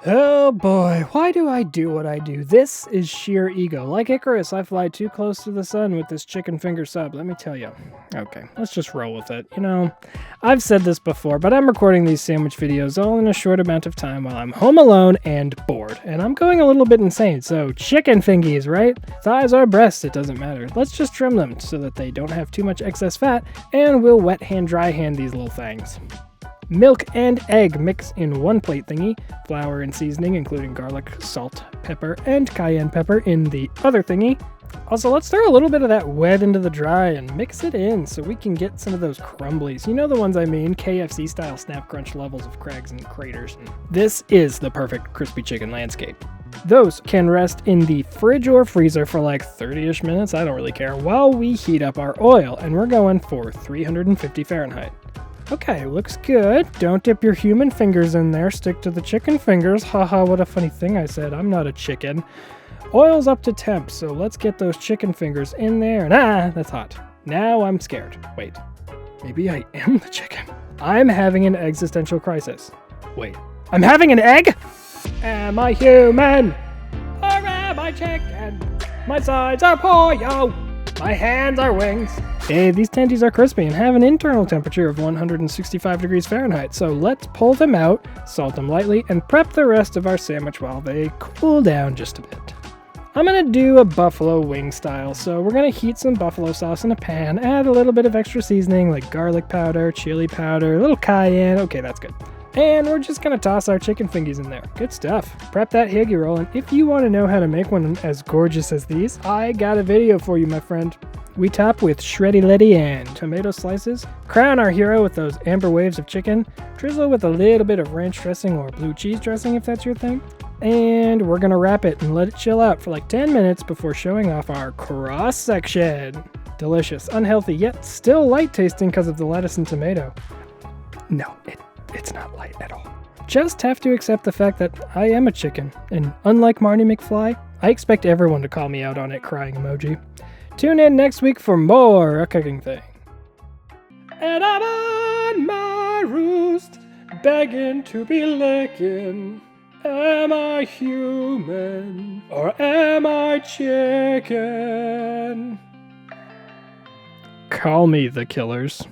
Oh boy, why do I do what I do? This is sheer ego. Like Icarus, I fly too close to the sun with this chicken finger sub, let me tell you. Okay, let's just roll with it. You know, I've said this before, but I'm recording these sandwich videos all in a short amount of time while I'm home alone and bored. And I'm going a little bit insane, so chicken fingies, right? Thighs or breasts, it doesn't matter. Let's just trim them so that they don't have too much excess fat, and we'll wet hand, dry hand these little things. Milk and egg mix in one plate thingy, flour and seasoning including garlic, salt, pepper, and cayenne pepper in the other thingy. Also, let's throw a little bit of that wet into the dry and mix it in so we can get some of those crumblies. You know the ones I mean, KFC style snap crunch levels of crags and craters. This is the perfect crispy chicken landscape. Those can rest in the fridge or freezer for like 30-ish minutes, I don't really care, while we heat up our oil, and we're going for 350 Fahrenheit. Okay, looks good. Don't dip your human fingers in there. Stick to the chicken fingers. Haha, what a funny thing I said. I'm not a chicken. Oil's up to temp, so let's get those chicken fingers in there. And that's hot. Now I'm scared. Wait, maybe I am the chicken. I'm having an existential crisis. Wait, I'm having an egg? Am I human? Or am I chicken? My sides are pollo. My hands are wings. Hey, these tendies are crispy and have an internal temperature of 165 degrees Fahrenheit, so let's pull them out, salt them lightly, and prep the rest of our sandwich while they cool down just a bit. I'm gonna do a buffalo wing style, so we're gonna heat some buffalo sauce in a pan, add a little bit of extra seasoning like garlic powder, chili powder, a little cayenne, okay, that's good. And we're just gonna toss our chicken fingies in there. Good stuff. Prep that higgy roll, and if you want to know how to make one as gorgeous as these, I got a video for you, my friend. We top with shreddy letty and tomato slices, crown our hero with those amber waves of chicken, drizzle with a little bit of ranch dressing or blue cheese dressing if that's your thing, and we're gonna wrap it and let it chill out for like 10 minutes before showing off our cross section. Delicious, unhealthy, yet still light tasting because of the lettuce and tomato. No, it's not light at all. Just have to accept the fact that I am a chicken, and unlike Marty McFly, I expect everyone to call me out on it crying emoji. Tune in next week for more A Cooking Thing. And I'm on my roost, begging to be licking. Am I human, or am I chicken? Call me the killers.